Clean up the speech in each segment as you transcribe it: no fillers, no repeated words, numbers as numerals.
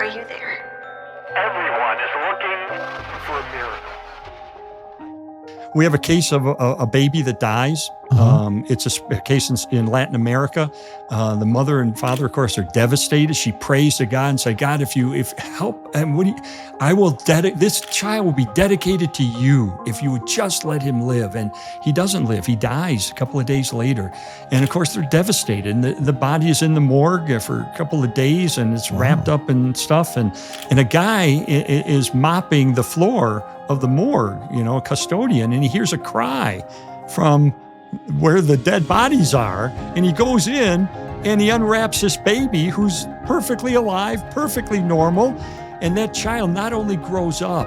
Are you there? Everyone is looking for a miracle. We have a case of a baby that dies. It's a case in Latin America. The mother and father, of course, are devastated. She prays to God and says, God, if help, and this child will be dedicated to you if you would just let him live. And he doesn't live. He dies a couple of days later. And of course, they're devastated. And the body is in the morgue for a couple of days, and it's wrapped up in stuff. And a guy is mopping the floor of the morgue, a custodian, and he hears a cry from where the dead bodies are, and he goes in and he unwraps this baby who's perfectly alive, perfectly normal, and that child not only grows up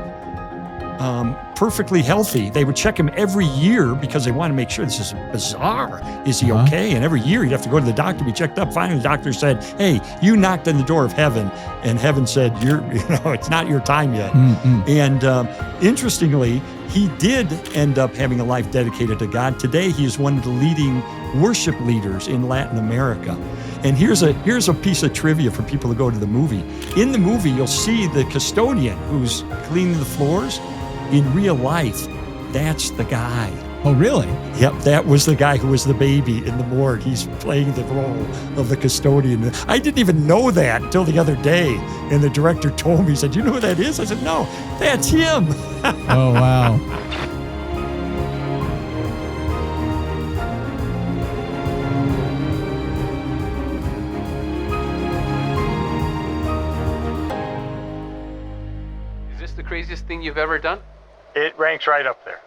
perfectly healthy. They would check him every year because they want to make sure. This is bizarre. Is he okay? And every year he'd have to go to the doctor to be checked up. Finally, the doctor said, hey, you knocked on the door of heaven. And heaven said, it's not your time yet. And interestingly, he did end up having a life dedicated to God. Today, he is one of the leading worship leaders in Latin America. And here's a piece of trivia for people to go to the movie. In the movie, you'll see the custodian who's cleaning the floors. In real life, that's the guy. Oh, really? Yep, that was the guy who was the baby in the morgue. He's playing the role of the custodian. I didn't even know that until the other day. And the director told me, he said, you know who that is? I said, no, that's him. Oh, wow. Is this the craziest thing you've ever done? It ranks right up there.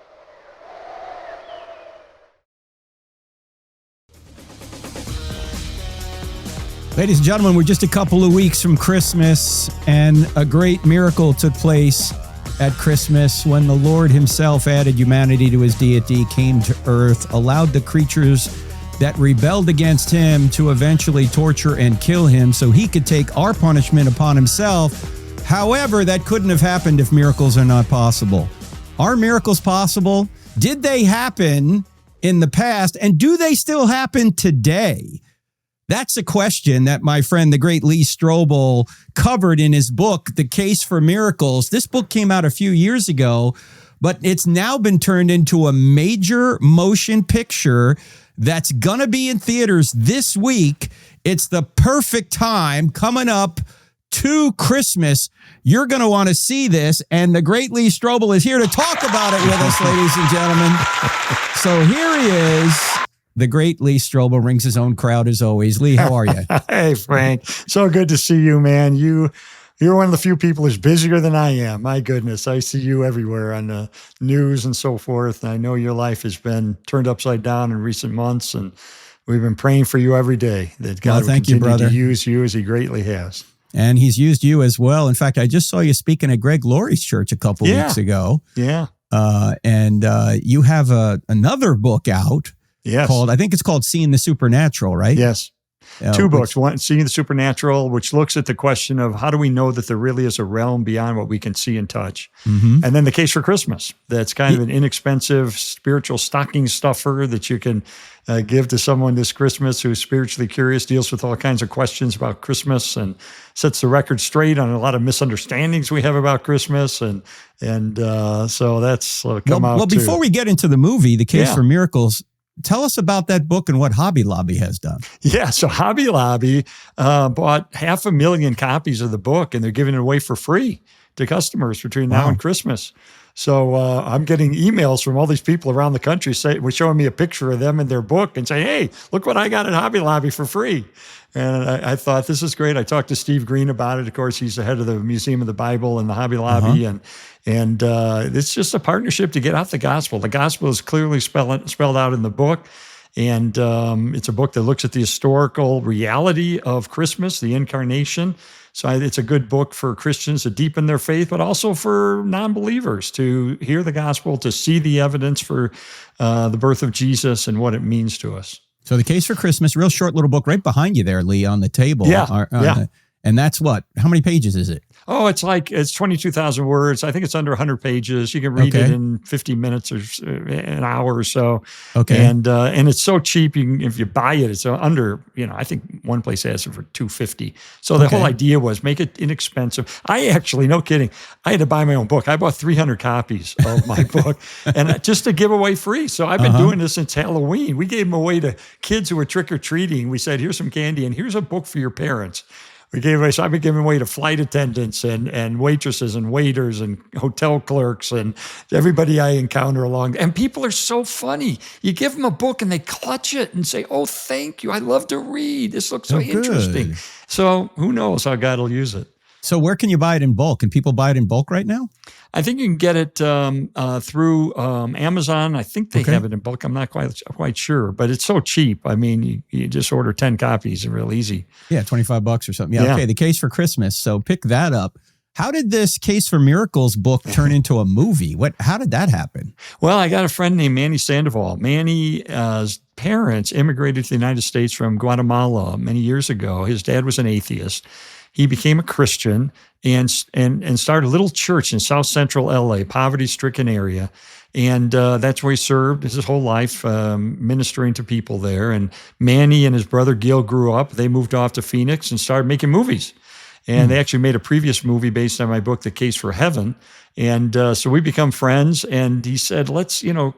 Ladies and gentlemen, we're just a couple of weeks from Christmas, and a great miracle took place at Christmas when the Lord himself added humanity to his deity, came to earth, allowed the creatures that rebelled against him to eventually torture and kill him so he could take our punishment upon himself. However, that couldn't have happened if miracles are not possible. Are miracles possible? Did they happen in the past? And do they still happen today? That's a question that my friend, the great Lee Strobel, covered in his book, The Case for Miracles. This book came out a few years ago, but it's now been turned into a major motion picture that's going to be in theaters this week. It's the perfect time coming up to Christmas. You're going to want to see this, and the great Lee Strobel is here to talk about it with us, ladies and gentlemen. So here he is. The great Lee Strobel rings his own crowd as always. Lee, how are you? Hey, Frank. So good to see you, man. You're one of the few people who's busier than I am. My goodness, I see you everywhere on the news and so forth. And I know your life has been turned upside down in recent months, and we've been praying for you every day that God will continue to use you as he greatly has. And he's used you as well. In fact, I just saw you speaking at Greg Laurie's church a couple weeks ago. Yeah. And you have another book out. Yes. I think it's called Seeing the Supernatural, right? Yes. Two books. One, Seeing the Supernatural, which looks at the question of how do we know that there really is a realm beyond what we can see and touch. And then The Case for Christmas. That's kind of an inexpensive spiritual stocking stuffer that you can give to someone this Christmas who's spiritually curious, deals with all kinds of questions about Christmas and sets the record straight on a lot of misunderstandings we have about Christmas. And so that's come out. Well, before we get into the movie, The Case for Miracles, tell us about that book and what Hobby Lobby has done. Yeah, so Hobby Lobby bought 500,000 copies of the book, and they're giving it away for free to customers between now and Christmas. So I'm getting emails from all these people around the country showing me a picture of them in their book and saying, hey, look what I got at Hobby Lobby for free. And I thought, this is great. I talked to Steve Green about it. Of course, he's the head of the Museum of the Bible and the Hobby Lobby. And it's just a partnership to get out the gospel. The gospel is clearly spelled out in the book. And it's a book that looks at the historical reality of Christmas, the incarnation. So it's a good book for Christians to deepen their faith, but also for non-believers to hear the gospel, to see the evidence for the birth of Jesus and what it means to us. So The Case for Christmas, real short little book right behind you there, Lee, on the table. And that's what? How many pages is it? Oh, it's 22,000 words. I think it's under 100 pages. You can read it in 50 minutes or an hour or so. Okay. And it's so cheap. If you buy it, it's under, I think one place has it for $2.50. So the whole idea was make it inexpensive. I actually, no kidding, I had to buy my own book. I bought 300 copies of my book and just to give away free. So I've been doing this since Halloween. We gave them away to kids who were trick-or-treating. We said, here's some candy and here's a book for your parents. So I've been giving away to flight attendants and waitresses and waiters and hotel clerks and everybody I encounter along. And people are so funny. You give them a book and they clutch it and say, oh, thank you. I love to read. This looks so interesting. Good. So who knows how God will use it. So where can you buy it in bulk? Can people buy it in bulk right now? I think you can get it through Amazon. I think they have it in bulk. I'm not quite sure, but it's so cheap. I mean, you just order 10 copies. It's real easy. Yeah, $25 or something. Yeah, okay. The Case for Christmas. So pick that up. How did this Case for Miracles book turn into a movie? How did that happen? Well, I got a friend named Manny Sandoval. Manny's parents immigrated to the United States from Guatemala many years ago. His dad was an atheist. He became a Christian and started a little church in South Central LA, poverty-stricken area. And that's where he served his whole life, ministering to people there. And Manny and his brother Gil grew up. They moved off to Phoenix and started making movies. And they actually made a previous movie based on my book, The Case for Heaven. And so we become friends. And he said,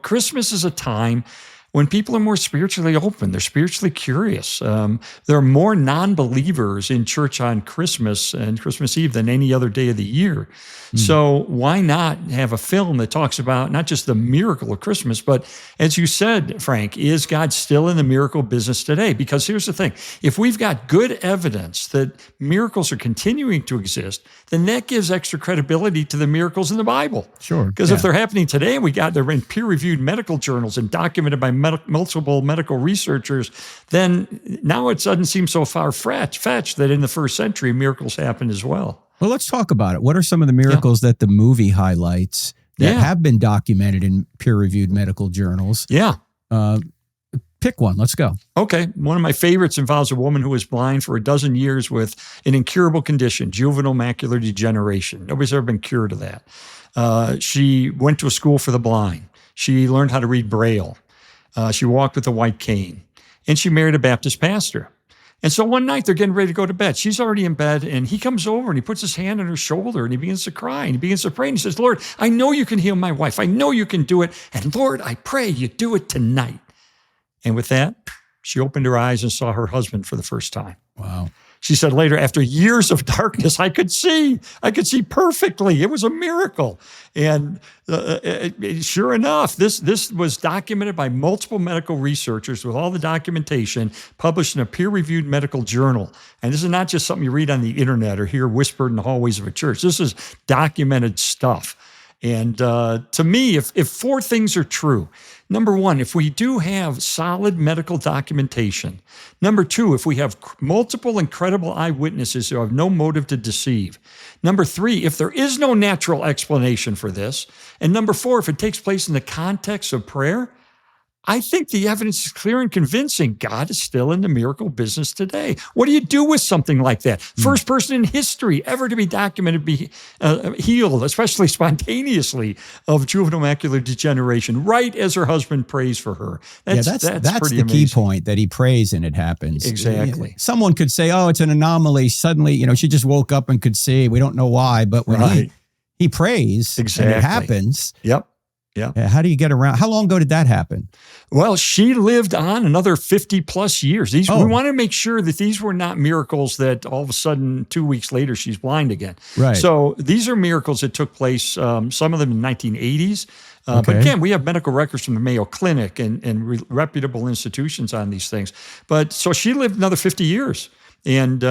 Christmas is a time when people are more spiritually open, they're spiritually curious. There are more non-believers in church on Christmas and Christmas Eve than any other day of the year. So why not have a film that talks about not just the miracle of Christmas, but as you said, Frank, is God still in the miracle business today? Because here's the thing, if we've got good evidence that miracles are continuing to exist, then that gives extra credibility to the miracles in the Bible. Sure. Because if they're happening today and they're in peer-reviewed medical journals and documented by multiple medical researchers, then now it doesn't seem so far-fetched that in the first century, miracles happened as well. Well, let's talk about it. What are some of the miracles that the movie highlights that have been documented in peer-reviewed medical journals? Yeah. Pick one. Let's go. Okay. One of my favorites involves a woman who was blind for 12 years with an incurable condition, juvenile macular degeneration. Nobody's ever been cured of that. She went to a school for the blind. She learned how to read Braille. She walked with a white cane. And she married a Baptist pastor. And so one night they're getting ready to go to bed. She's already in bed, and he comes over and he puts his hand on her shoulder and he begins to cry and he begins to pray. And he says, Lord, I know you can heal my wife. I know you can do it. And Lord, I pray you do it tonight. And with that, she opened her eyes and saw her husband for the first time. Wow. She said later, after years of darkness, I could see perfectly. It was a miracle. And sure enough, this was documented by multiple medical researchers with all the documentation published in a peer-reviewed medical journal. And this is not just something you read on the internet or hear whispered in the hallways of a church. This is documented stuff. And to me, if four things are true, number one, if we do have solid medical documentation. Number two, if we have multiple and credible eyewitnesses who have no motive to deceive. Number three, if there is no natural explanation for this. And number four, if it takes place in the context of prayer, I think the evidence is clear and convincing. God is still in the miracle business today. What do you do with something like that? First person in history ever to be documented be healed, especially spontaneously, of juvenile macular degeneration, right as her husband prays for her. That's the pretty key amazing. Point, that he prays and it happens. Exactly. Someone could say, oh, it's an anomaly. Suddenly, she just woke up and could see. We don't know why, but when he prays and it happens. Yep. Yeah. How do you get around? How long ago did that happen? Well, she lived on another 50 plus years. We want to make sure that these were not miracles that all of a sudden 2 weeks later she's blind again. Right. So these are miracles that took place, some of them in the 1980s. But again, we have medical records from the Mayo Clinic and reputable institutions on these things. But so she lived another 50 years and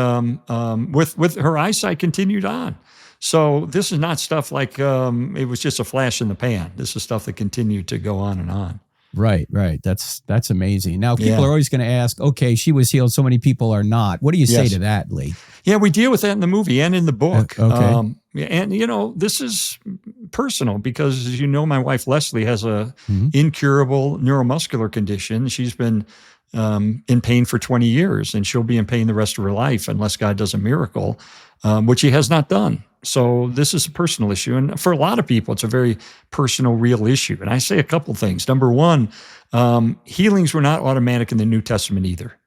with her eyesight continued on. So this is not stuff like it was just a flash in the pan. This is stuff that continued to go on and on. Right. That's amazing. Now, people are always going to ask, okay, she was healed, so many people are not. What do you say to that, Lee? Yeah, we deal with that in the movie and in the book. Okay. And, this is personal because, as you know, my wife Leslie has a incurable neuromuscular condition. She's been in pain for 20 years, and she'll be in pain the rest of her life unless God does a miracle, which he has not done. So this is a personal issue. And for a lot of people, it's a very personal, real issue. And I say a couple things. Number one, healings were not automatic in the New Testament either.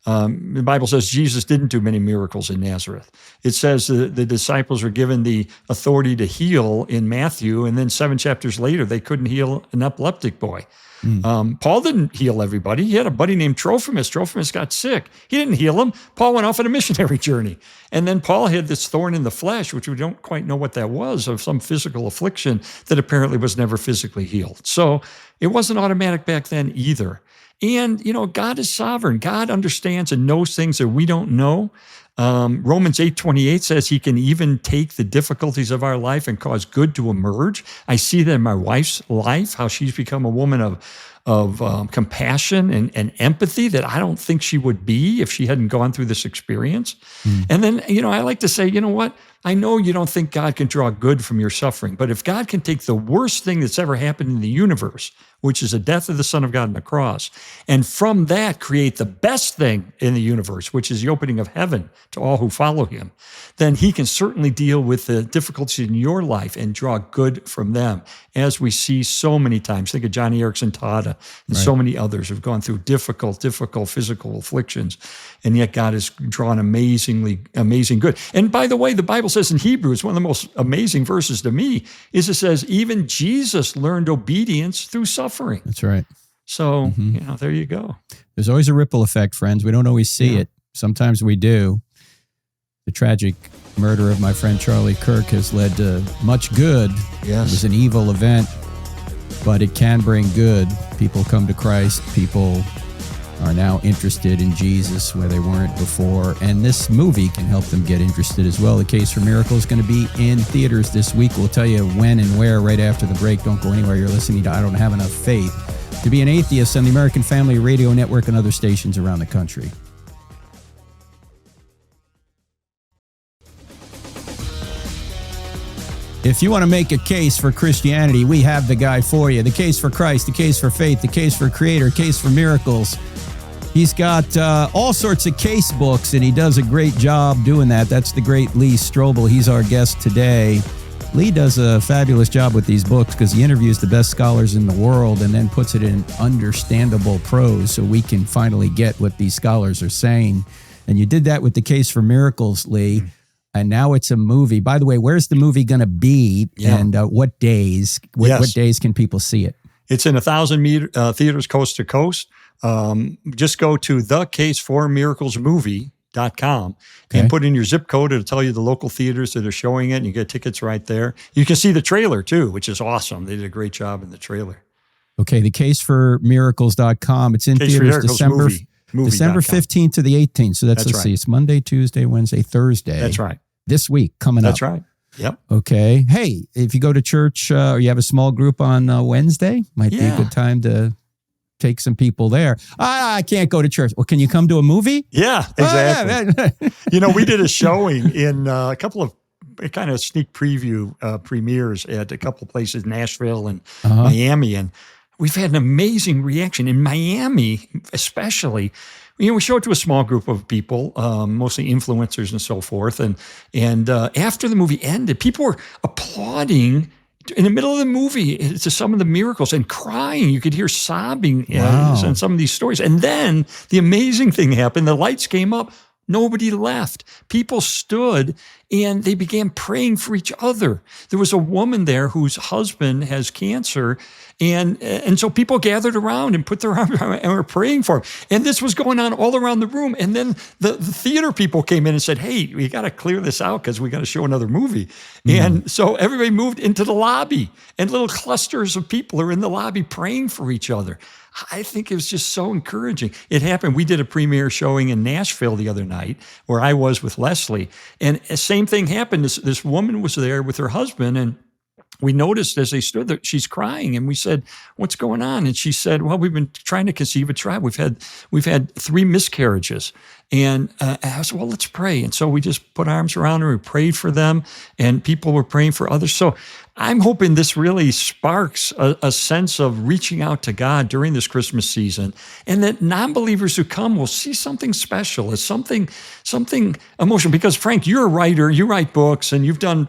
The Bible says Jesus didn't do many miracles in Nazareth. It says the disciples were given the authority to heal in Matthew, and then 7 chapters later, they couldn't heal an epileptic boy. Paul didn't heal everybody. He had a buddy named Trophimus. Trophimus got sick. He didn't heal him. Paul went off on a missionary journey. And then Paul had this thorn in the flesh, which we don't quite know what that was, of some physical affliction that apparently was never physically healed. So it wasn't automatic back then either. And, God is sovereign. God understands and knows things that we don't know. Romans 8:28 says he can even take the difficulties of our life and cause good to emerge. I see that in my wife's life, how she's become a woman of compassion and empathy that I don't think she would be if she hadn't gone through this experience. And then, I like to say, you know what? I know you don't think God can draw good from your suffering, but if God can take the worst thing that's ever happened in the universe, which is the death of the Son of God on the cross, and from that create the best thing in the universe, which is the opening of heaven to all who follow him, then he can certainly deal with the difficulties in your life and draw good from them, as we see so many times. Think of Johnny Erickson Tada and so many others who've gone through difficult physical afflictions, and yet God has drawn amazing good. And by the way, the Bible says in Hebrews, one of the most amazing verses to me, is it says, even Jesus learned obedience through suffering. That's right. So, there you go. There's always a ripple effect, friends. We don't always see it. Sometimes we do. The tragic murder of my friend Charlie Kirk has led to much good. Yes. It was an evil event, but it can bring good. People come to Christ. People are now interested in Jesus where they weren't before. And this movie can help them get interested as well. The Case for Miracles is going to be in theaters this week. We'll tell you when and where right after the break. Don't go anywhere. You're listening to I Don't Have Enough Faith to Be an Atheist on the American Family Radio Network and other stations around the country. If you want to make a case for Christianity, we have the guy for you. The case for Christ, the case for faith, the case for Creator, case for miracles. He's got all sorts of case books, and he does a great job doing that. That's the great Lee Strobel. He's our guest today. Lee does a fabulous job with these books because he interviews the best scholars in the world and then puts it in understandable prose so we can finally get what these scholars are saying. And you did that with the Case for Miracles, Lee. And now it's a movie. By the way, where's the movie going to be, and what days? What days can people see it? It's in 1,000 theaters coast to coast. Just go to thecaseformiraclesmovie.com and put in your zip code. It'll tell you the local theaters that are showing it, and you get tickets right there. You can see the trailer too, which is awesome. They did a great job in the trailer. Okay, thecaseformiracles.com. It's in theaters December 15th to the 18th. So let's see. It's Monday, Tuesday, Wednesday, Thursday. That's right. This week coming up. That's right. Yep. Okay. Hey, if you go to church or you have a small group on Wednesday, might be a good time to take some people there. I can't go to church. Well, can you come to a movie? Yeah, exactly. We did a showing in a couple of kind of sneak preview premieres at a couple of places, Nashville and Miami, and we've had an amazing reaction. In Miami, especially, we show it to a small group of people, mostly influencers and so forth. And after the movie ended, people were applauding in the middle of the movie to some of the miracles and crying. You could hear sobbing in some of these stories. And then the amazing thing happened. The lights came up. Nobody left. People stood and they began praying for each other. There was a woman there whose husband has cancer, and so people gathered around and put their arms around and were praying for him. And this was going on all around the room. And then the theater people came in and said, hey, we got to clear this out because we got to show another movie. And so everybody moved into the lobby, and little clusters of people are in the lobby praying for each other. I think it was just so encouraging. It happened. We did a premiere showing in Nashville the other night where I was with Leslie, and the same thing happened. This woman was there with her husband, and we noticed as they stood there, she's crying, and we said, what's going on? And she said, well, we've been trying to conceive a child. We've had 3 miscarriages. And I said, well, let's pray. And so we just put arms around her, we prayed for them, and people were praying for others. So I'm hoping this really sparks a sense of reaching out to God during this Christmas season, and that non-believers who come will see something special, as something emotional. Because Frank, you're a writer, you write books, and you've done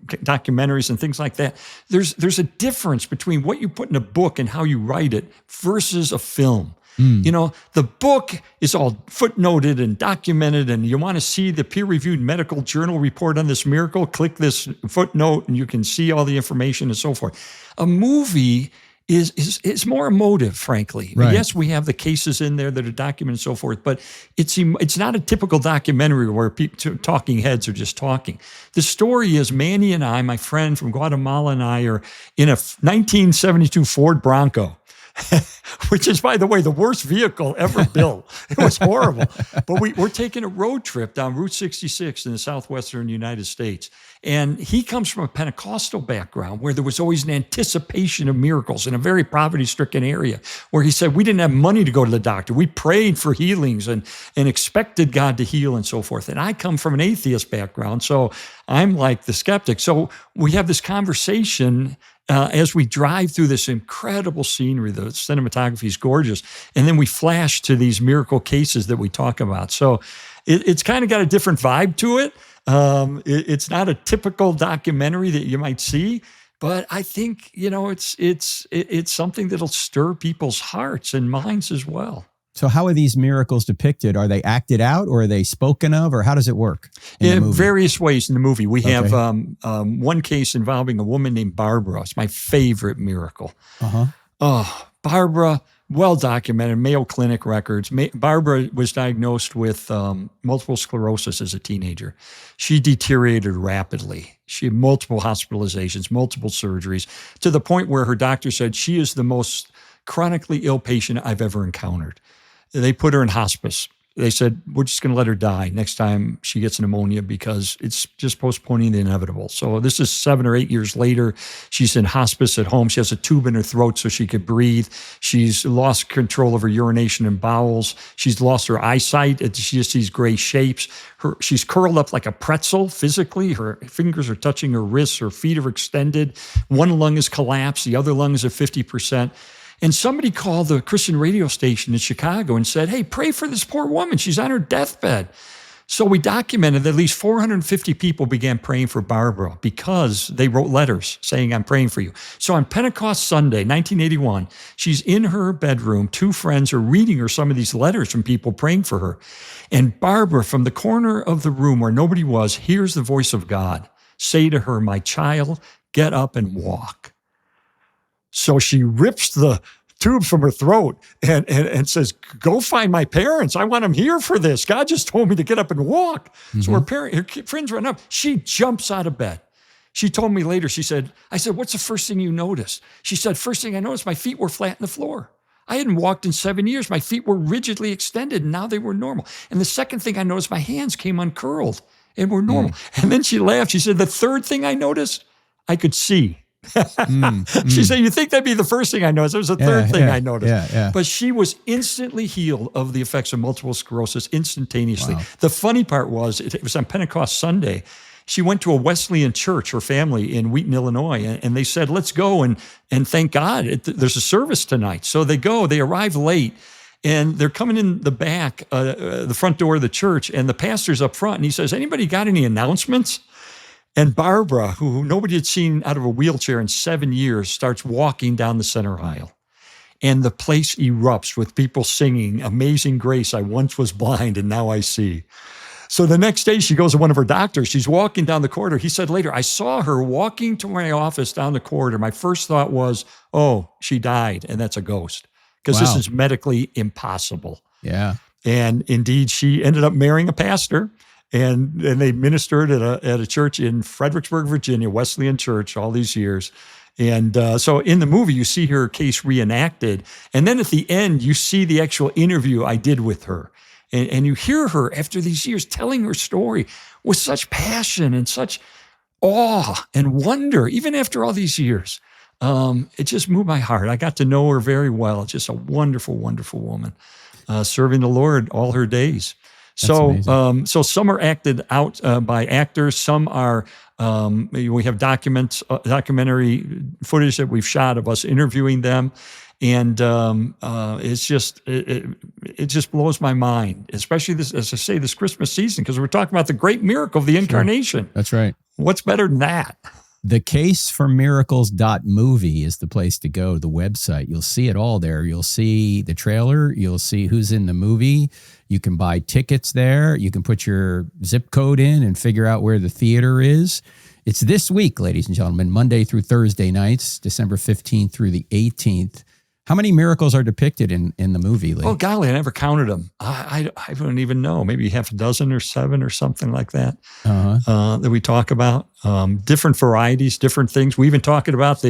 documentaries and things like that. There's a difference between what you put in a book and how you write it versus a film. You know, the book is all footnoted and documented, and you want to see the peer-reviewed medical journal report on this miracle, click this footnote, and you can see all the information and so forth. A movie is more emotive, frankly. Right. Yes, we have the cases in there that are documented and so forth, but it's not a typical documentary where talking heads are just talking. The story is Manny and I, my friend from Guatemala, and I are in a 1972 Ford Bronco. Which is, by the way, the worst vehicle ever built. It was horrible. But we're taking a road trip down Route 66 in the southwestern United States. And he comes from a Pentecostal background where there was always an anticipation of miracles in a very poverty-stricken area, where he said, we didn't have money to go to the doctor. We prayed for healings and expected God to heal and so forth. And I come from an atheist background, so I'm like the skeptic. So we have this conversation as we drive through this incredible scenery. The cinematography is gorgeous. And then we flash to these miracle cases that we talk about. So it's kind of got a different vibe to it. It's not a typical documentary that you might see, but I think, you know, it's something that'll stir people's hearts and minds as well. So how are these miracles depicted? Are they acted out, or are they spoken of, or how does it work in the movie? Various ways in the movie. We have one case involving a woman named Barbara. It's my favorite miracle. Oh, Barbara, well documented, Mayo Clinic records. Barbara was diagnosed with multiple sclerosis as a teenager. She deteriorated rapidly. She had multiple hospitalizations, multiple surgeries, to the point where her doctor said she is the most chronically ill patient I've ever encountered. They put her in hospice. They said, we're just going to let her die next time she gets pneumonia because it's just postponing the inevitable. So this is 7 or 8 years later. She's in hospice at home. She has a tube in her throat so she could breathe. She's lost control of her urination and bowels. She's lost her eyesight. She just sees gray shapes. She's curled up like a pretzel physically. Her fingers are touching her wrists. Her feet are extended. One lung is collapsed. The other lung is at 50%. And somebody called the Christian radio station in Chicago and said, hey, pray for this poor woman. She's on her deathbed. So we documented that at least 450 people began praying for Barbara because they wrote letters saying, I'm praying for you. So on Pentecost Sunday, 1981, she's in her bedroom. 2 friends are reading her some of these letters from people praying for her. And Barbara, from the corner of the room where nobody was, hears the voice of God say to her, my child, get up and walk. So she rips the tube from her throat and says, go find my parents. I want them here for this. God just told me to get up and walk. Mm-hmm. So her friends run up. She jumps out of bed. She told me later, I said, what's the first thing you noticed? She said, first thing I noticed, my feet were flat on the floor. I hadn't walked in 7 years. My feet were rigidly extended, and now they were normal. And the second thing I noticed, my hands came uncurled and were normal. And then she laughed. She said, the third thing I noticed, I could see. She said, you think that'd be the first thing I noticed? It was the third thing I noticed. But she was instantly healed of the effects of multiple sclerosis instantaneously. Wow. The funny part was, it was on Pentecost Sunday. She went to a Wesleyan church, her family, in Wheaton, Illinois, and they said, let's go and thank God. There's a service tonight. So they go, they arrive late, and they're coming in the back, the front door of the church, and the pastor's up front, and he says, anybody got any announcements? And Barbara, who nobody had seen out of a wheelchair in 7 years, starts walking down the center aisle. And the place erupts with people singing, Amazing Grace, I once was blind and now I see. So the next day she goes to one of her doctors. She's walking down the corridor. He said later, I saw her walking to my office down the corridor. My first thought was, oh, she died and that's a ghost. Because this is medically impossible. Yeah. And indeed, she ended up marrying a pastor. And they ministered at a church in Fredericksburg, Virginia, Wesleyan Church, all these years. And so in the movie, you see her case reenacted. And then at the end, you see the actual interview I did with her. And you hear her after these years telling her story with such passion and such awe and wonder, even after all these years. It just moved my heart. I got to know her very well. Just a wonderful, wonderful woman, serving the Lord all her days. So, amazing. so some are acted out by actors. Some are we have documentary footage that we've shot of us interviewing them, and it's just it just blows my mind, especially this, as I say, this Christmas season, because we're talking about the great miracle of the incarnation. That's right. What's better than that? Thecaseformiracles.movie is the place to go, the website. You'll see it all there. You'll see the trailer. You'll see who's in the movie. You can buy tickets there. You can put your zip code in and figure out where the theater is. It's this week, ladies and gentlemen, Monday through Thursday nights, December 15th through the 18th. How many miracles are depicted in the movie, Lee? Oh, golly, I never counted them. I don't even know. Maybe half a dozen or 7 or something like that that we talk about. Different varieties, different things. We even talking about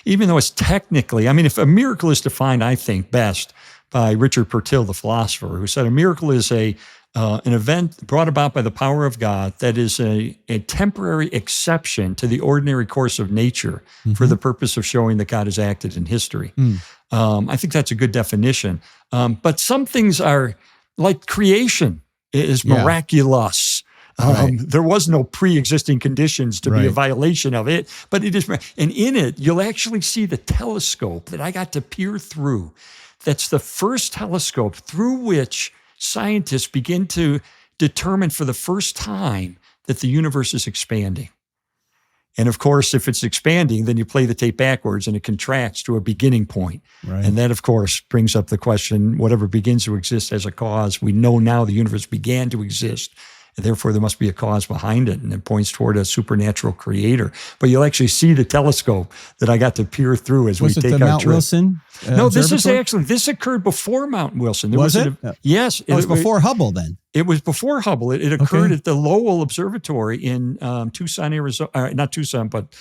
even though it's technically, I mean, if a miracle is defined, I think, best by Richard Pertil, the philosopher, who said a miracle is an event brought about by the power of God that is a temporary exception to the ordinary course of nature for the purpose of showing that God has acted in history. I think that's a good definition. But some things are like creation is miraculous. There was no pre-existing conditions to be a violation of it, but it is. And in it, you'll actually see the telescope that I got to peer through. That's the first telescope through which scientists begin to determine for the first time that the universe is expanding. And of course, if it's expanding, then you play the tape backwards and it contracts to a beginning point. Right. And that, of course, brings up the question, whatever begins to exist as a cause, we know now the universe began to exist. And therefore, there must be a cause behind it, and it points toward a supernatural creator. But you'll actually see the telescope that I got to peer through as we take our trip. Was it the Mount Wilson? No, this occurred before Mount Wilson. Was it? Yes. It was before Hubble then. It was before Hubble. It occurred at the Lowell Observatory in Tucson, Arizona. Not Tucson, but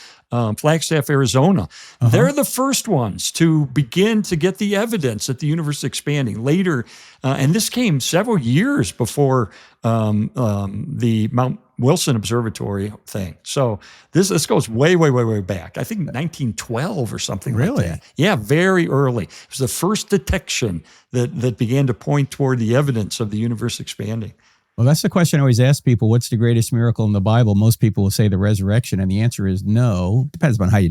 Flagstaff, Arizona. They're the first ones to begin to get the evidence that the universe is expanding. Later, and this came several years before the Mount Wilson Observatory thing. So this goes way, way, way, way back. I think 1912 or something like that. Yeah, very early. It was the first detection that began to point toward the evidence of the universe expanding. Well, that's the question I always ask people. What's the greatest miracle in the Bible? Most people will say the resurrection, and the answer is no. Depends on how you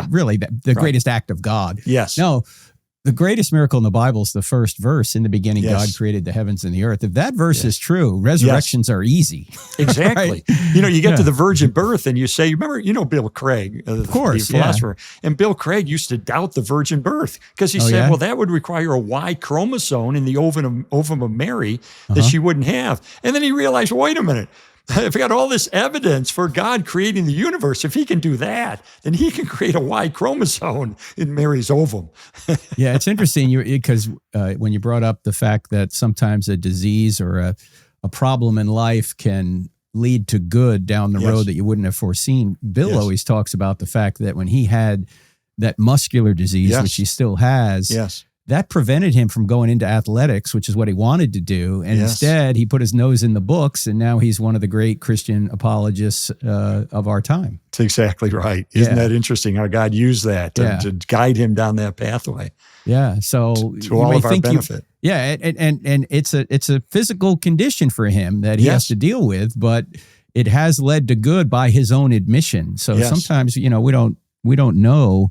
really, the greatest act of God. Yes. No, the greatest miracle in the Bible is the first verse. In the beginning, God created the heavens and the earth. If that verse is true, resurrections are easy. Exactly. Right? You get to the virgin birth and you say, remember, Bill Craig, the philosopher, and Bill Craig used to doubt the virgin birth because he said, well, that would require a Y chromosome in the ovum of Mary that she wouldn't have. And then he realized, wait a minute. If we got all this evidence for God creating the universe, if he can do that, then he can create a Y chromosome in Mary's ovum. Yeah, it's interesting because when you brought up the fact that sometimes a disease or a problem in life can lead to good down the road that you wouldn't have foreseen. Bill always talks about the fact that when he had that muscular disease, which he still has, that prevented him from going into athletics, which is what he wanted to do. And instead, he put his nose in the books, and now he's one of the great Christian apologists of our time. That's exactly right. Isn't that interesting how God used that to guide him down that pathway? Yeah. So to all of our benefit. And it's a physical condition for him that he has to deal with, but it has led to good by his own admission. So sometimes, we don't know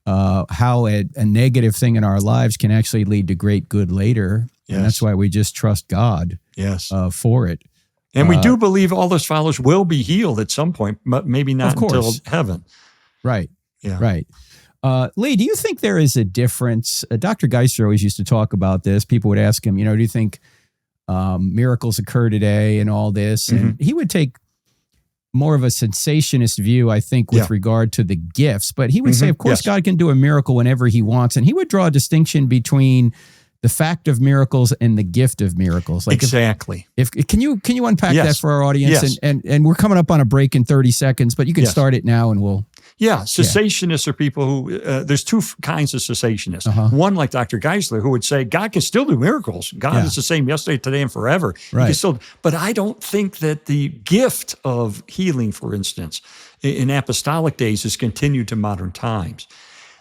how a negative thing in our lives can actually lead to great good later. Yes. And that's why we just trust God for it. And we do believe all those followers will be healed at some point, but maybe not until heaven. Right. Yeah. Right. Lee, do you think there is a difference? Dr. Geisler always used to talk about this. People would ask him, do you think miracles occur today and all this? And he would take more of a sensationist view, I think, with regard to the gifts. But he would say, of course, God can do a miracle whenever he wants. And he would draw a distinction between the fact of miracles and the gift of miracles. Like exactly. Can you unpack that for our audience? Yes. And we're coming up on a break in 30 seconds, but you can start it now and we'll... Yeah, cessationists are people who, there's two kinds of cessationists. One, like Dr. Geisler, who would say, God can still do miracles. God is the same yesterday, today, and forever. Right. He can still, but I don't think that the gift of healing, for instance, in apostolic days has continued to modern times.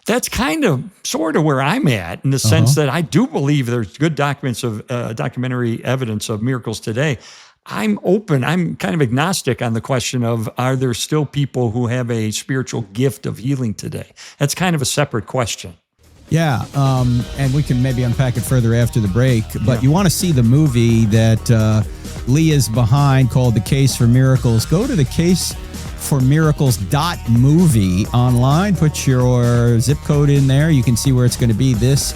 That's kind of sort of where I'm at, in the sense that I do believe there's good documentary evidence of miracles today. I'm open. I'm kind of agnostic on the question of, are there still people who have a spiritual gift of healing today? That's kind of a separate question. Yeah, and we can maybe unpack it further after the break. But you want to see the movie that Lee is behind called The Case for Miracles, go to thecaseformiracles.movie online. Put your zip code in there. You can see where it's going to be this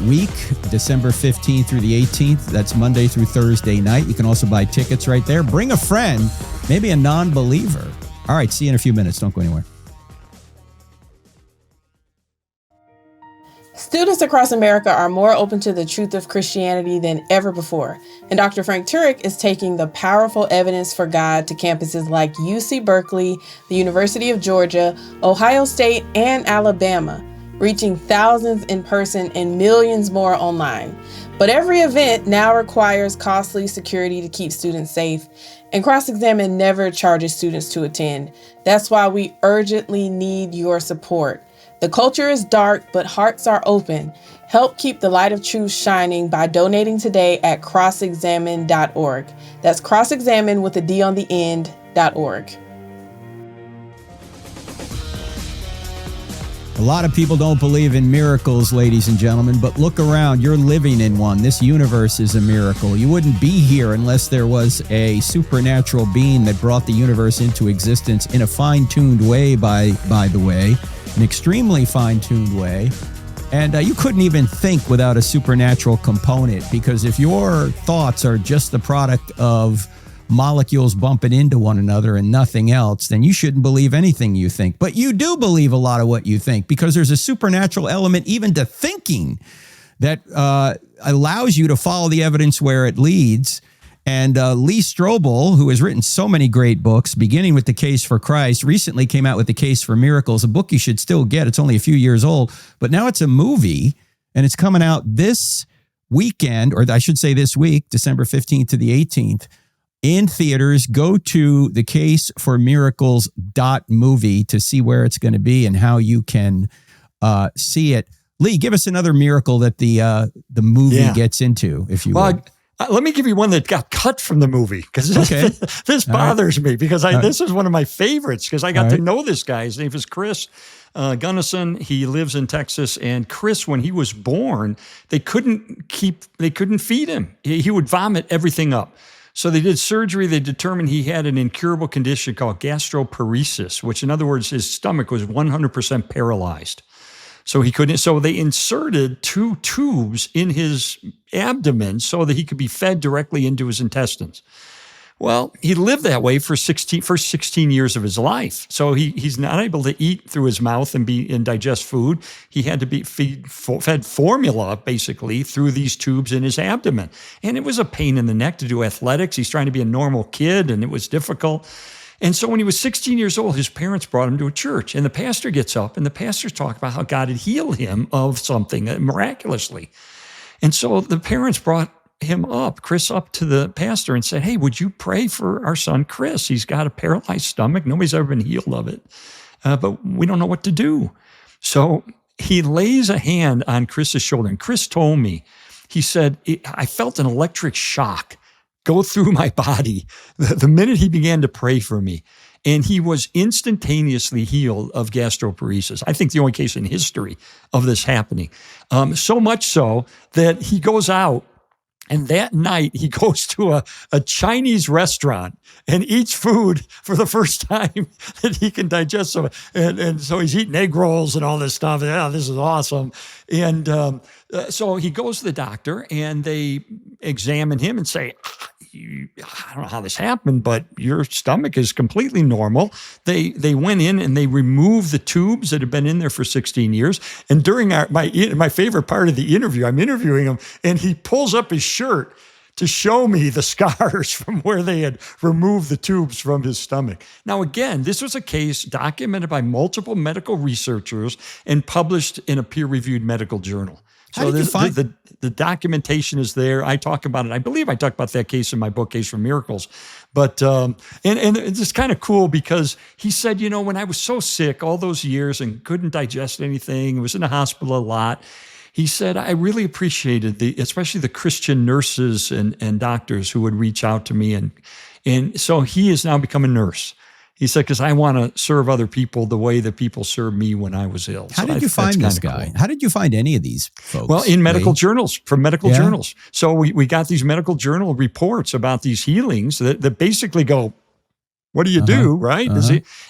week, December 15th through the 18th. That's Monday through Thursday night. You can also buy tickets right there. Bring a friend, maybe a non-believer. All right, see you in a few minutes. Don't go anywhere. Students across America are more open to the truth of Christianity than ever before, and Dr. Frank Turek is taking the powerful evidence for God to campuses like UC Berkeley, the University of Georgia, Ohio State, and Alabama, reaching thousands in person and millions more online. But every event now requires costly security to keep students safe, and Cross-Examine never charges students to attend. That's why we urgently need your support. The culture is dark, but hearts are open. Help keep the light of truth shining by donating today at crossexamine.org. That's crossexamine with a D on the end.org. A lot of people don't believe in miracles, ladies and gentlemen, but look around. You're living in one. This universe is a miracle. You wouldn't be here unless there was a supernatural being that brought the universe into existence in a fine-tuned way, by the way, an extremely fine-tuned way. And you couldn't even think without a supernatural component, because if your thoughts are just the product of molecules bumping into one another and nothing else, then you shouldn't believe anything you think. But you do believe a lot of what you think, because there's a supernatural element even to thinking that allows you to follow the evidence where it leads. And Lee Strobel, who has written so many great books, beginning with The Case for Christ, recently came out with The Case for Miracles, a book you should still get. It's only a few years old, but now it's a movie, and it's coming out this weekend, or I should say this week, December 15th to the 18th, in theaters. Go to thecaseformiracles.movie to see where it's going to be and how you can see it. Lee, give us another miracle that the movie gets into, if you would. Let me give you one that got cut from the movie, because this bothers me, because this is one of my favorites, because I got to know this guy. His name is Chris Gunnison. He lives in Texas, and Chris, when he was born, they couldn't feed him. He would vomit everything up. So they did surgery. They determined he had an incurable condition called gastroparesis, which, in other words, his stomach was 100% paralyzed. So he couldn't. So they inserted 2 tubes in his abdomen so that he could be fed directly into his intestines. Well, he lived that way for first 16 years of his life. So he's not able to eat through his mouth and digest food. He had to be fed formula, basically, through these tubes in his abdomen. And it was a pain in the neck to do athletics. He's trying to be a normal kid, and it was difficult. And so when he was 16 years old, his parents brought him to a church, and the pastor gets up, and the pastor's talking about how God had healed him of something miraculously. And so the parents brought Chris up to the pastor and said, "Hey, would you pray for our son, Chris? He's got a paralyzed stomach. Nobody's ever been healed of it, but we don't know what to do." So he lays a hand on Chris's shoulder, and Chris told me, he said, "I felt an electric shock go through my body the minute he began to pray for me." And he was instantaneously healed of gastroparesis. I think the only case in history of this happening. So much so that he goes out, and that night he goes to a Chinese restaurant and eats food for the first time that he can digest. And so he's eating egg rolls and all this stuff. Yeah, this is awesome. And so he goes to the doctor, and they examine him and say, "I don't know how this happened, but your stomach is completely normal." They went in and they removed the tubes that had been in there for 16 years. And during my favorite part of the interview, I'm interviewing him, and he pulls up his shirt to show me the scars from where they had removed the tubes from his stomach. Now, again, this was a case documented by multiple medical researchers and published in a peer-reviewed medical journal. So the documentation is there. I talk about it. I believe I talked about that case in my book, Case for Miracles. But and it's just kind of cool because he said, when I was so sick all those years and couldn't digest anything, was in the hospital a lot. He said, I really appreciated especially the Christian nurses and doctors who would reach out to me. And so he has now become a nurse. He said, because I want to serve other people the way that people served me when I was ill. How did you find this guy? Cool. How did you find any of these folks? Well, in medical journals, from medical journals. So we got these medical journal reports about these healings that basically go, what do you do, right?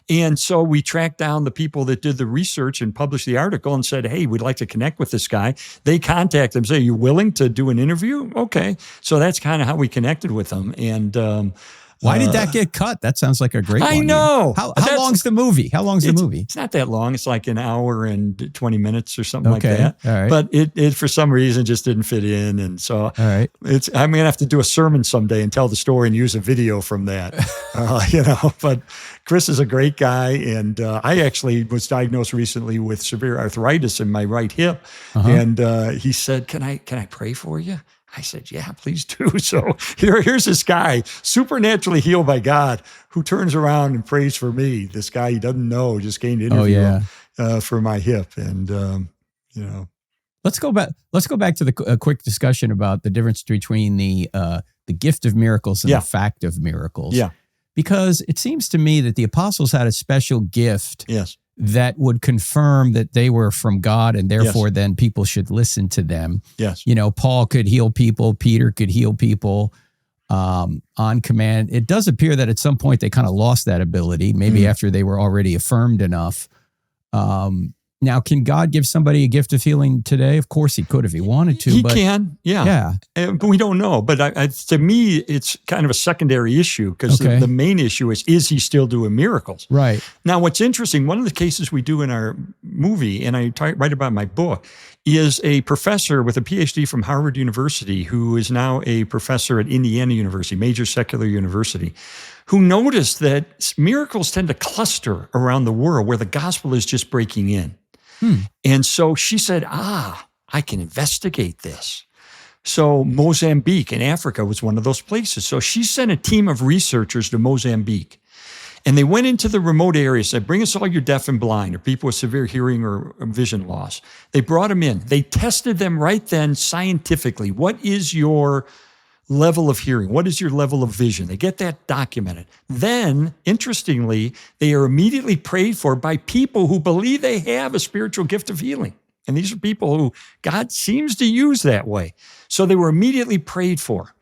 And so we tracked down the people that did the research and published the article and said, hey, we'd like to connect with this guy. They contact them, say, are you willing to do an interview? Okay. So that's kind of how we connected with them. And why did that get cut? That sounds like a great one. I know. How long's the movie? It's not that long. It's like an hour and 20 minutes or something like that. All right. But it for some reason just didn't fit in. And so I'm going to have to do a sermon someday and tell the story and use a video from that. But Chris is a great guy. And I actually was diagnosed recently with severe arthritis in my right hip. And he said, can I pray for you? I said, yeah, please do. So here's this guy, supernaturally healed by God, who turns around and prays for me. This guy he doesn't know just gained an interview for my hip. And, Let's go back to the quick discussion about the difference between the gift of miracles and the fact of miracles. Yeah. Because it seems to me that the apostles had a special gift that would confirm that they were from God, and therefore then people should listen to them. Yes. Paul could heal people. Peter could heal people on command. It does appear that at some point they kind of lost that ability, maybe after they were already affirmed enough. Now, can God give somebody a gift of healing today? Of course he could if he wanted to. He can, yeah. But we don't know. But to me, it's kind of a secondary issue because the main issue is he still doing miracles? Right. Now, what's interesting, one of the cases we do in our movie, and I write about in my book, is a professor with a PhD from Harvard University who is now a professor at Indiana University, major secular university, who noticed that miracles tend to cluster around the world where the gospel is just breaking in. And so she said, I can investigate this. So Mozambique in Africa was one of those places. So she sent a team of researchers to Mozambique. And they went into the remote areas, said, bring us all your deaf and blind or people with severe hearing or vision loss. They brought them in. They tested them right then scientifically. What is your level of hearing? What is your level of vision? They get that documented. Then, interestingly, they are immediately prayed for by people who believe they have a spiritual gift of healing. And these are people who God seems to use that way. So they were immediately prayed for.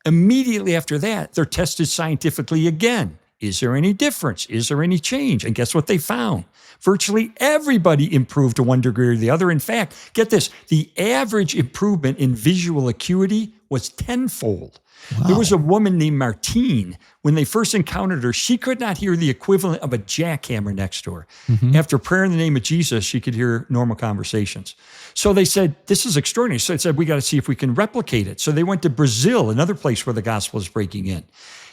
Immediately after that, they're tested scientifically again. Is there any difference? Is there any change? And guess what they found? Virtually everybody improved to one degree or the other. In fact, get this, the average improvement in visual acuity was tenfold. Wow. There was a woman named Martine. When they first encountered her, she could not hear the equivalent of a jackhammer next to her. After prayer in the name of Jesus, she could hear normal conversations. So they said, this is extraordinary. So they said, we got to see if we can replicate it. So they went to Brazil, another place where the gospel is breaking in.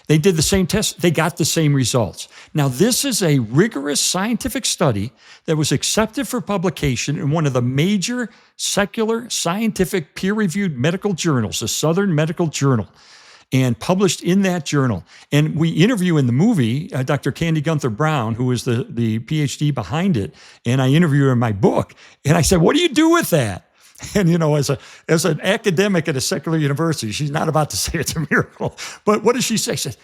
They did the same test. They got the same results. Now, this is a rigorous scientific study that was accepted for publication in one of the major secular, scientific, peer-reviewed medical journals, the Southern Medical Journal, and published in that journal. And we interview in the movie Dr. Candy Gunther Brown, who is the PhD behind it, and I interview her in my book. And I said, what do you do with that? And, as an academic at a secular university, she's not about to say it's a miracle. But what does she say? She says,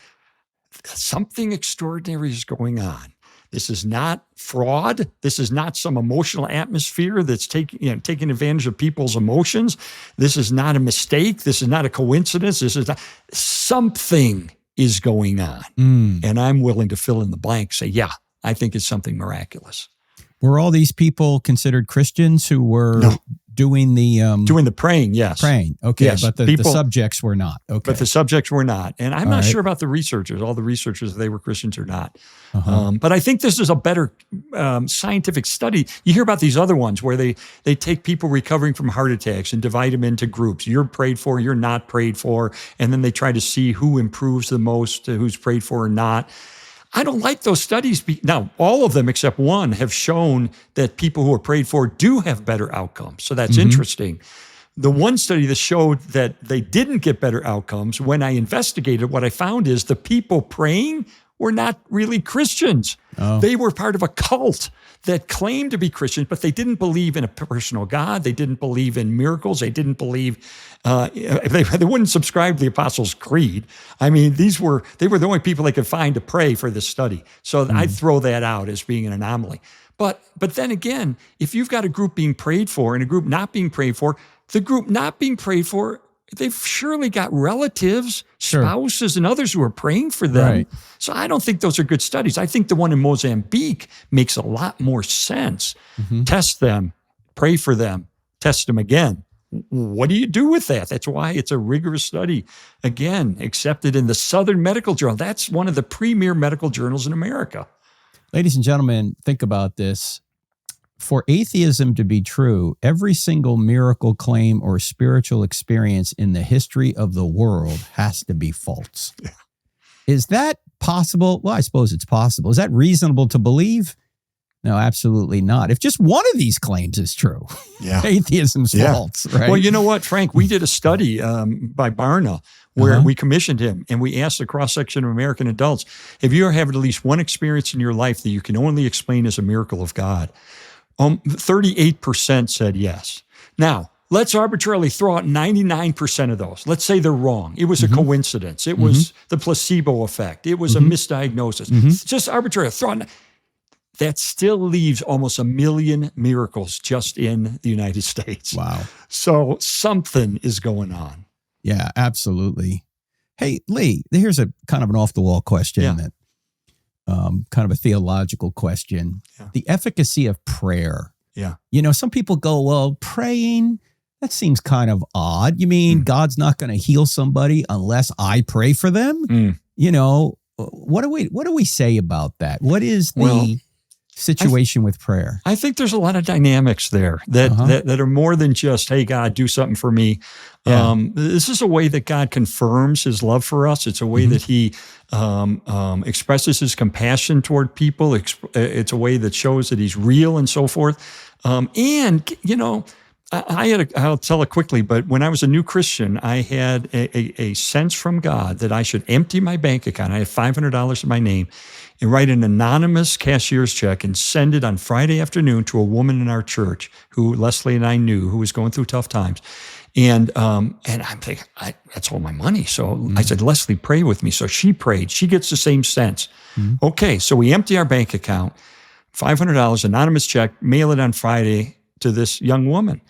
something extraordinary is going on. This is not fraud. This is not some emotional atmosphere that's taking advantage of people's emotions. This is not a mistake. This is not a coincidence. This is not, something is going on. And I'm willing to fill in the blank, say, yeah, I think it's something miraculous. Were all these people considered Christians who were doing the praying? Yes. Praying. Okay. Yes. But the subjects were not. Okay. But the subjects were not. And I'm not sure about the researchers, all the researchers, if they were Christians or not. But I think this is a better scientific study. You hear about these other ones where they take people recovering from heart attacks and divide them into groups. You're prayed for, you're not prayed for. And then they try to see who improves the most, who's prayed for or not. I don't like those studies. Now, all of them except one have shown that people who are prayed for do have better outcomes. So that's interesting. The one study that showed that they didn't get better outcomes, when I investigated, what I found is the people praying were not really Christians. Oh. They were part of a cult that claimed to be Christians, but they didn't believe in a personal God. They didn't believe in miracles. They didn't believe, they wouldn't subscribe to the Apostles' Creed. I mean, they were the only people they could find to pray for this study. So I'd throw that out as being an anomaly. But then again, if you've got a group being prayed for and a group not being prayed for, the group not being prayed for, they've surely got relatives, spouses, and others who are praying for them. Right. So I don't think those are good studies. I think the one in Mozambique makes a lot more sense. Test them, pray for them, test them again. What do you do with that? That's why it's a rigorous study. Again, accepted in the Southern Medical Journal. That's one of the premier medical journals in America. Ladies and gentlemen, think about this. For atheism to be true, every single miracle claim or spiritual experience in the history of the world has to be false. Yeah. Is that possible? Well, I suppose it's possible. Is that reasonable to believe? No, absolutely not. If just one of these claims is true, atheism's false, right? Well, you know what, Frank? We did a study by Barna where we commissioned him, and we asked a cross-section of American adults, have you ever had at least one experience in your life that you can only explain as a miracle of God? 38% said yes. Now, let's arbitrarily throw out 99% of those. Let's say they're wrong. It was a coincidence. It was the placebo effect. It was a misdiagnosis. Just arbitrarily throw out. That still leaves almost 1 million miracles just in the United States. Wow. So something is going on. Yeah, absolutely. Hey, Lee, here's a kind of an off-the-wall question that kind of a theological question. Yeah. The efficacy of prayer. Yeah. You know, some people go, well, praying, that seems kind of odd. You mean God's not going to heal somebody unless I pray for them? You know, what do we say about that? What is the situation with prayer? I think there's a lot of dynamics there that are more than just, hey, God, do something for me. Yeah. This is a way that God confirms his love for us. It's a way that he expresses his compassion toward people. It's a way that shows that he's real and so forth. And, you know, I'll tell it quickly, but when I was a new Christian, I had a sense from God that I should empty my bank account. I had $500 in my name and write an anonymous cashier's check and send it on Friday afternoon to a woman in our church who Leslie and I knew who was going through tough times. And I'm thinking, that's all my money. So I said, Leslie, pray with me. So she prayed. She gets the same sense. Okay, so we empty our bank account, $500, anonymous check, mail it on Friday to this young woman.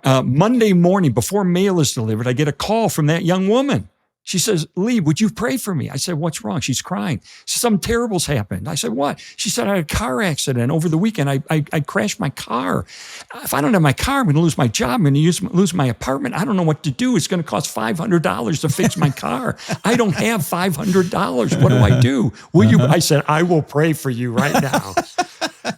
Monday morning, before mail is delivered, I get a call from that young woman. She says, Lee, would you pray for me? I said, what's wrong? She's crying. She said, something terrible's happened. I said, what? She said, I had a car accident over the weekend. I crashed my car. If I don't have my car, I'm going to lose my job. I'm going to lose my apartment. I don't know what to do. It's going to cost $500 to fix my car. I don't have $500. What do I do? Will you? I said, I will pray for you right now.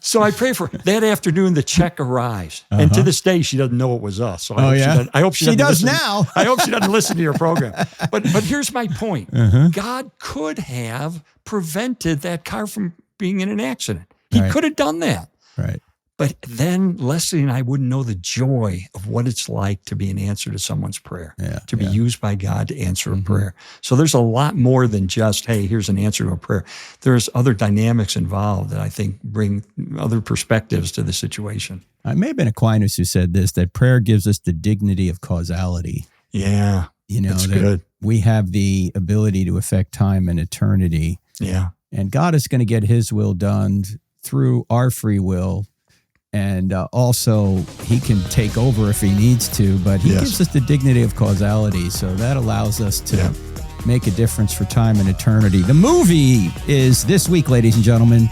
So I pray for her. That afternoon, the check arrives. And to this day, she doesn't know it was us. So I hope she does listen. now. I hope she doesn't listen to your program. But here's my point. God could have prevented that car from being in an accident. He could have done that. Right. But then Leslie and I wouldn't know the joy of what it's like to be an answer to someone's prayer, to be used by God to answer a prayer. So there's a lot more than just, hey, here's an answer to a prayer. There's other dynamics involved that I think bring other perspectives to the situation. It may have been Aquinas who said this, that prayer gives us the dignity of causality. Yeah, you know, that's that good. We have the ability to affect time and eternity. Yeah. And God is going to get his will done through our free will. And also, he can take over if he needs to, but he gives us the dignity of causality. So that allows us to make a difference for time and eternity. The movie is this week, ladies and gentlemen,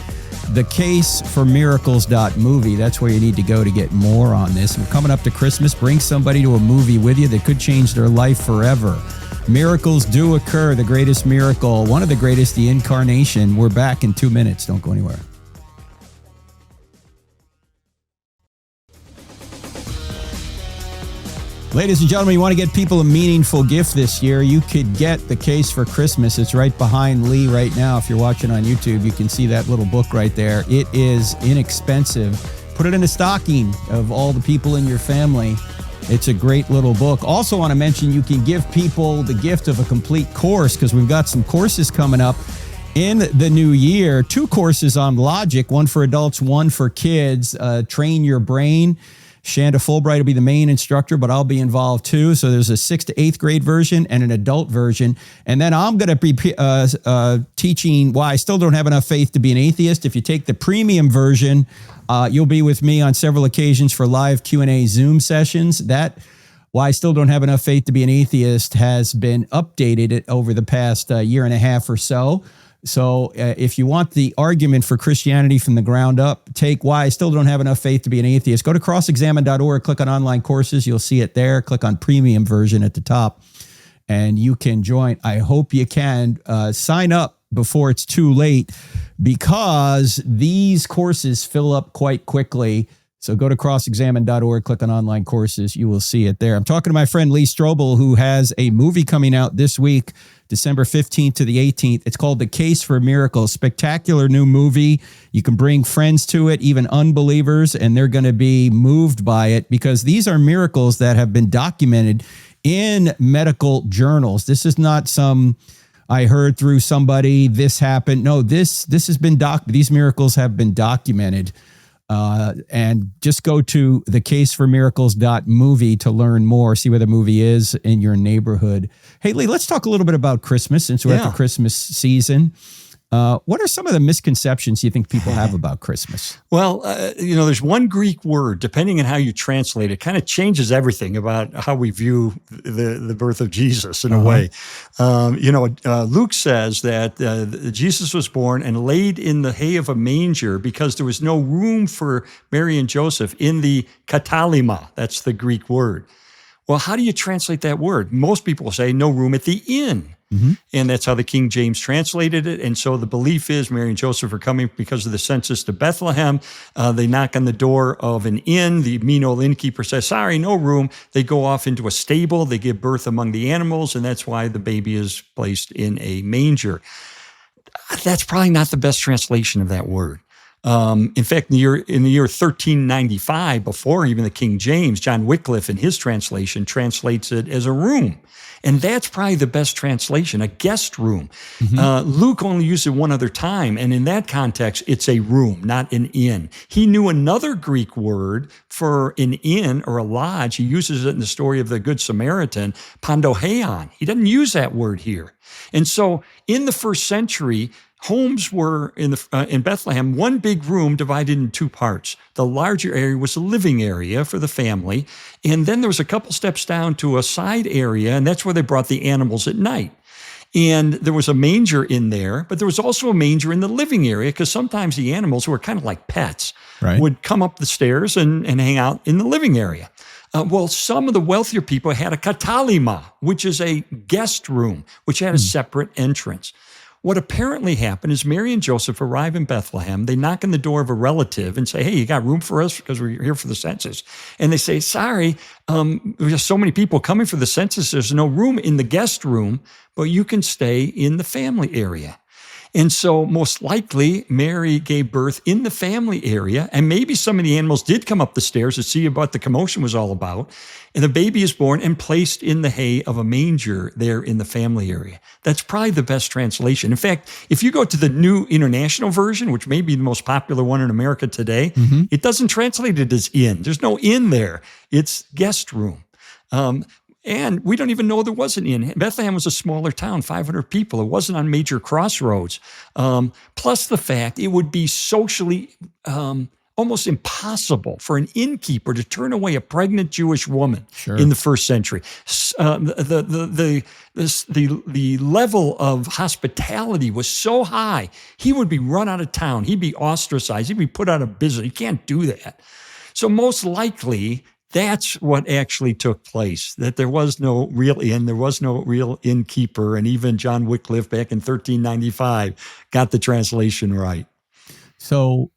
The Case for Miracles.movie. That's where you need to go to get more on this. We're coming up to Christmas. Bring somebody to a movie with you that could change their life forever. Miracles do occur. The greatest miracle, one of the greatest, the incarnation. We're back in 2 minutes. Don't go anywhere. Ladies and gentlemen, you want to get people a meaningful gift this year, you could get The Case for Christmas. It's right behind Lee right now. If you're watching on YouTube, you can see that little book right there. It is inexpensive. Put it in a stocking of all the people in your family. It's a great little book. Also want to mention you can give people the gift of a complete course because we've got some courses coming up in the new year. 2 courses on logic, one for adults, one for kids. Train Your Brain. Shanda Fulbright will be the main instructor, but I'll be involved too. So there's a 6th to 8th grade version and an adult version. And then I'm going to be teaching why I still don't have enough faith to be an atheist. If you take the premium version, you'll be with me on several occasions for live Q&A Zoom sessions. That why I still don't have enough faith to be an atheist has been updated over the past year and a half or so. So if you want the argument for Christianity from the ground up, take why I still don't have enough faith to be an atheist. Go to crossexamine.org, click on online courses. You'll see it there. Click on premium version at the top and you can join. I hope you can sign up before it's too late because these courses fill up quite quickly. So go to crossexamine.org, click on online courses. You will see it there. I'm talking to my friend Lee Strobel, who has a movie coming out this week, December 15th to the 18th. It's called The Case for Miracles. Spectacular new movie. You can bring friends to it, even unbelievers, and they're going to be moved by it because these are miracles that have been documented in medical journals. This is not some, I heard through somebody, this happened. No, this has been these miracles have been documented. And just go to thecaseformiracles.movie to learn more, see where the movie is in your neighborhood. Hey, Lee, let's talk a little bit about Christmas since we're at the Christmas season. What are some of the misconceptions you think people have about Christmas? Well, there's one Greek word, depending on how you translate it, kind of changes everything about how we view the birth of Jesus in a way. Luke says that Jesus was born and laid in the hay of a manger because there was no room for Mary and Joseph in the katalima. That's the Greek word. Well, how do you translate that word? Most people say no room at the inn. Mm-hmm. And that's how the King James translated it. And so the belief is Mary and Joseph are coming because of the census to Bethlehem. They knock on the door of an inn. The mean old innkeeper says, sorry, no room. They go off into a stable. They give birth among the animals. And that's why the baby is placed in a manger. That's probably not the best translation of that word. In fact, in the year 1395, before even the King James, John Wycliffe in his translation translates it as a room. And that's probably the best translation, a guest room. Mm-hmm. Luke only used it one other time, and in that context, it's a room, not an inn. He knew another Greek word for an inn or a lodge. He uses it in the story of the Good Samaritan, pandoheion. He doesn't use that word here. And so in the first century, homes were in Bethlehem, one big room divided in 2 parts. The larger area was a living area for the family, and then there was a couple steps down to a side area, and that's where they brought the animals at night. And there was a manger in there, but there was also a manger in the living area because sometimes the animals, who were kind of like pets, would come up the stairs and hang out in the living area. Well, some of the wealthier people had a katalima, which is a guest room, which had a separate entrance. What apparently happened is Mary and Joseph arrive in Bethlehem. They knock on the door of a relative and say, hey, you got room for us because we're here for the census. And they say, sorry, there's so many people coming for the census. There's no room in the guest room, but you can stay in the family area. And so most likely Mary gave birth in the family area, and maybe some of the animals did come up the stairs to see what the commotion was all about. And the baby is born and placed in the hay of a manger there in the family area. That's probably the best translation. In fact, if you go to the New International Version, which may be the most popular one in America today, it doesn't translate it as inn. There's no inn there. It's guest room. And we don't even know there was an inn. Bethlehem was a smaller town, 500 people. It wasn't on major crossroads. Plus the fact it would be socially almost impossible for an innkeeper to turn away a pregnant Jewish woman in the first century. The level of hospitality was so high, he would be run out of town. He'd be ostracized. He'd be put out of business. You can't do that. So most likely, that's what actually took place, that there was no real inn, there was no real innkeeper, and even John Wycliffe back in 1395 got the translation right. So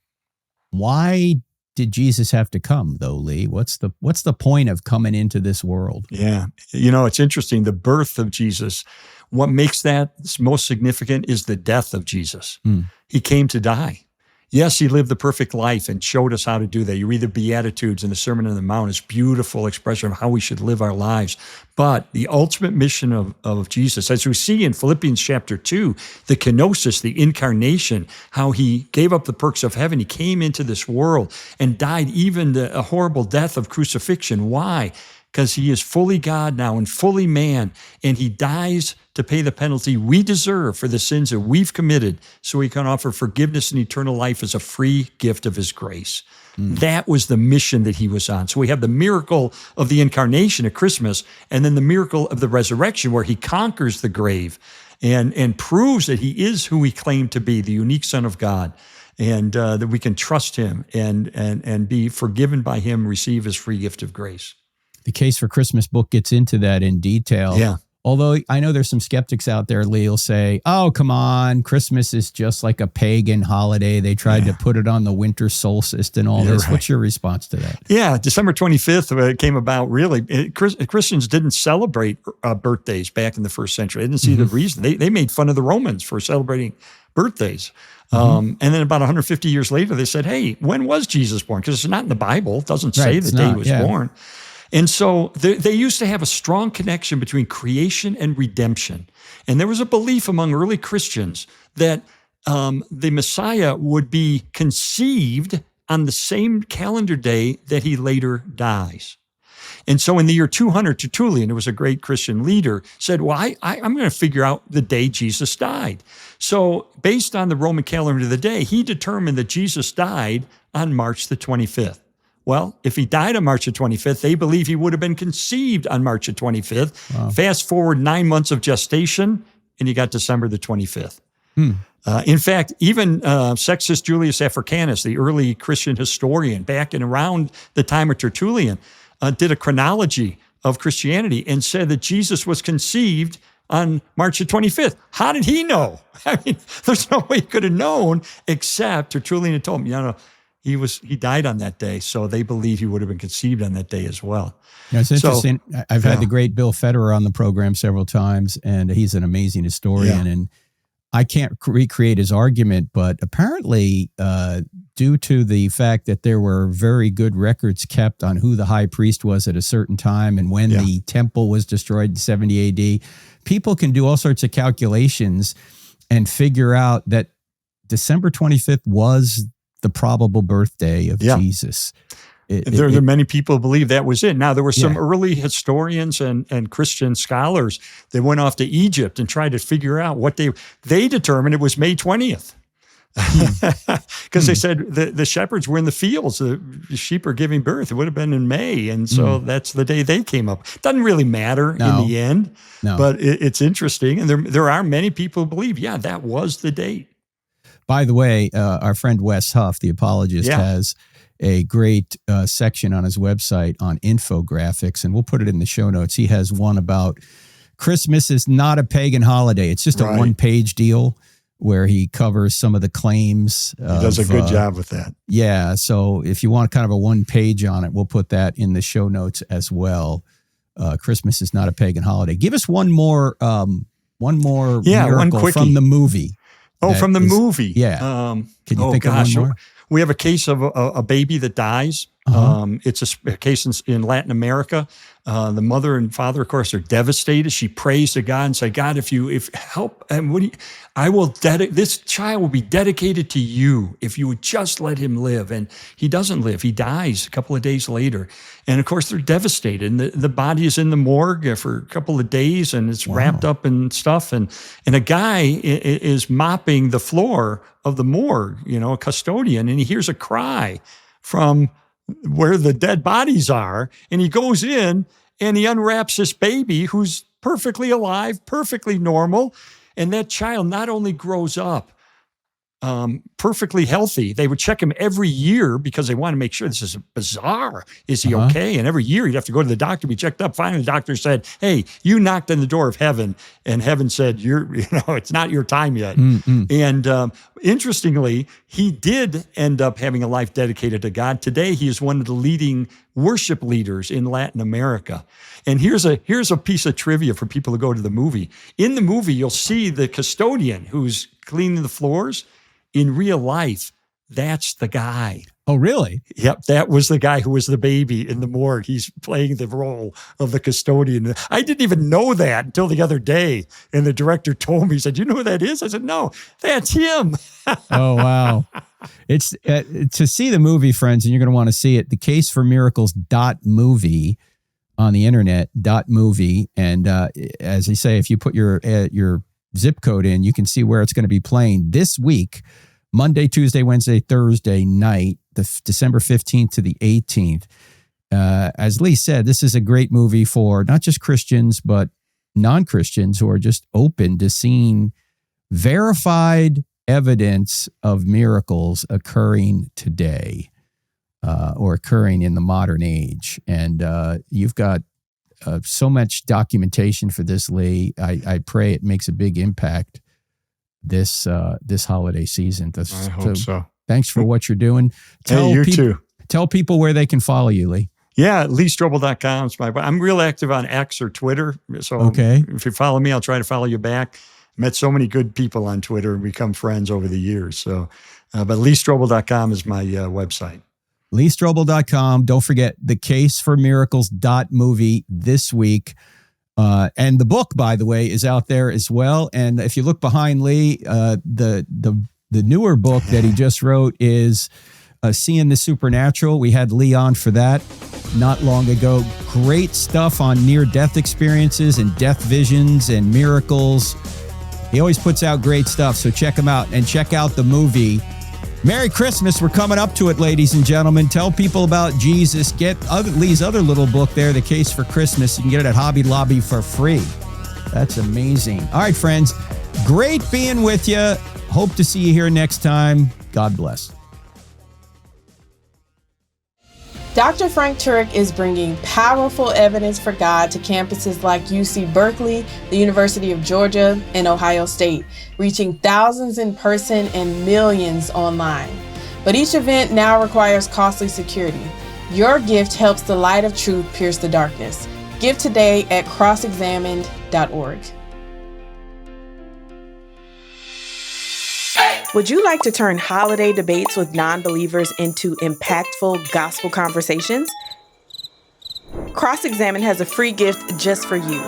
why did Jesus have to come, though, Lee? What's the point of coming into this world? Yeah. It's interesting. The birth of Jesus, what makes that most significant is the death of Jesus. He came to die. Yes, he lived the perfect life and showed us how to do that. You read the Beatitudes and the Sermon on the Mount. It's a beautiful expression of how we should live our lives. But the ultimate mission of Jesus, as we see in Philippians chapter 2, the kenosis, the incarnation, how he gave up the perks of heaven. He came into this world and died even a horrible death of crucifixion. Why? Because he is fully God now and fully man, and he dies to pay the penalty we deserve for the sins that we've committed so he can offer forgiveness and eternal life as a free gift of his grace. That was the mission that he was on. So we have the miracle of the incarnation at Christmas, and then the miracle of the resurrection where he conquers the grave and proves that he is who he claimed to be, the unique Son of God, and that we can trust him and be forgiven by him, receive his free gift of grace. The Case for Christmas book gets into that in detail. Yeah. Although I know there's some skeptics out there, Lee, will say, oh, come on, Christmas is just like a pagan holiday. They tried to put it on the winter solstice and all this. Right. What's your response to that? Yeah, December 25th came about really. Christians didn't celebrate birthdays back in the first century. They didn't see the reason. They made fun of the Romans for celebrating birthdays. And then about 150 years later, they said, hey, when was Jesus born? Because it's not in the Bible. It doesn't say the day he was born. And so they used to have a strong connection between creation and redemption. And there was a belief among early Christians that the Messiah would be conceived on the same calendar day that he later dies. And so in the year 200, Tertullian, who was a great Christian leader, said, well, I'm going to figure out the day Jesus died. So based on the Roman calendar of the day, he determined that Jesus died on March the 25th. Well, if he died on March the 25th, they believe he would have been conceived on March the 25th. Wow. Fast forward 9 months of gestation, and you got December the 25th. In fact, even Sextus Julius Africanus, the early Christian historian, back in around the time of Tertullian, did a chronology of Christianity and said that Jesus was conceived on March the 25th. How did he know? I mean, there's no way he could have known except Tertullian had told him, he died on that day, so they believe he would have been conceived on that day as well. Yeah, it's interesting. I've had the great Bill Federer on the program several times, and he's an amazing historian. And I can't recreate his argument, but apparently, due to the fact that there were very good records kept on who the high priest was at a certain time and when the temple was destroyed in 70 AD, people can do all sorts of calculations and figure out that December 25th was the probable birthday of Jesus. There are many people who believe that was it. Now, there were some early historians and Christian scholars that went off to Egypt and tried to figure out what they determined it was May 20th. Because they said the shepherds were in the fields. The sheep are giving birth. It would have been in May. And so that's the day they came up. Doesn't really matter in the end, but it's interesting. And there are many people who believe, that was the date. By the way, our friend Wes Huff, the apologist, has a great section on his website on infographics, and we'll put it in the show notes. He has one about Christmas is not a pagan holiday. It's just a one-page deal where he covers some of the claims. He does a good job with that. Yeah, so if you want kind of a one-page on it, we'll put that in the show notes as well. Christmas is not a pagan holiday. Give us one more miracle from the movie. From the movie. Yeah. Can you think of one more? We have a case of a baby that dies. It's a case in Latin America. The mother and father, of course, are devastated. She prays to God and says, God, if help, and this child will be dedicated to you if you would just let him live. And he doesn't live. He dies a couple of days later. And of course, they're devastated. And the body is in the morgue for a couple of days, and it's wrapped up in stuff. And a guy is mopping the floor of the morgue, a custodian, and he hears a cry from where the dead bodies are, and he goes in and he unwraps this baby who's perfectly alive, perfectly normal, and that child not only grows up perfectly healthy. They would check him every year because they want to make sure this is bizarre. Is he okay? And every year you'd have to go to the doctor, be checked up. Finally, the doctor said, hey, you knocked on the door of heaven, and heaven said, it's not your time yet. And interestingly, he did end up having a life dedicated to God. Today, he is one of the leading worship leaders in Latin America. And here's a piece of trivia for people who go to the movie. In the movie, you'll see the custodian who's cleaning the floors. In real life, That's the guy. Oh, really? Yep, that was the guy who was the baby in the morgue. He's playing the role of the custodian. I didn't even know that until the other day. And the director told me, he said, "You know who that is?" I said, "No, that's him." Oh, wow. It's to see the movie, friends, and you're going to want to see it. The Case for Miracles .movie on the internet, .movie. And as I say, if you put your zip code in, you can see where it's going to be playing this week, Monday, Tuesday, Wednesday, Thursday night, December 15th to the 18th. As Lee said, this is a great movie for not just Christians, but non-Christians who are just open to seeing verified evidence of miracles occurring today or occurring in the modern age. And you've got so much documentation for this, Lee. I pray it makes a big impact this holiday season. I hope so. Thanks for what you're doing. Too. Tell people where they can follow you, Lee. Yeah, LeeStrobel.com. I'm real active on X or Twitter. So if you follow me, I'll try to follow you back. Met so many good people on Twitter and become friends over the years. So, but LeeStrobel.com is my website. LeeStrobel.com. Don't forget the Case for Miracles .movie this week. And the book, by the way, is out there as well. And if you look behind Lee, the newer book that he just wrote is Seeing the Supernatural. We had Lee on for that not long ago. Great stuff on near-death experiences and death visions and miracles. He always puts out great stuff, so check him out. And check out the movie. Merry Christmas. We're coming up to it, ladies and gentlemen. Tell people about Jesus. Get Lee's other little book there, The Case for Christmas. You can get it at Hobby Lobby for free. That's amazing. All right, friends. Great being with you. Hope to see you here next time. God bless. Dr. Frank Turek is bringing powerful evidence for God to campuses like UC Berkeley, the University of Georgia, and Ohio State, reaching thousands in person and millions online. But each event now requires costly security. Your gift helps the light of truth pierce the darkness. Give today at crossexamined.org. Would you like to turn holiday debates with non-believers into impactful gospel conversations? Cross-Examine has a free gift just for you.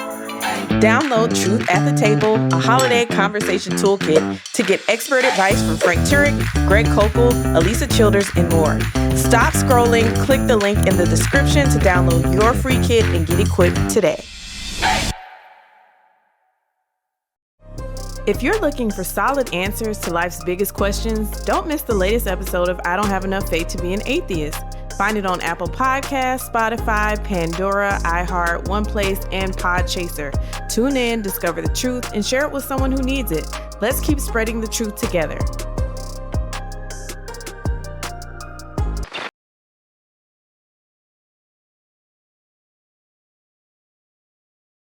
Download Truth at the Table, a holiday conversation toolkit to get expert advice from Frank Turek, Greg Kokel, Elisa Childers, and more. Stop scrolling, click the link in the description to download your free kit and get equipped today. If you're looking for solid answers to life's biggest questions, don't miss the latest episode of I Don't Have Enough Faith to Be an Atheist. Find it on Apple Podcasts, Spotify, Pandora, iHeart, OnePlace, and Podchaser. Tune in, discover the truth, and share it with someone who needs it. Let's keep spreading the truth together.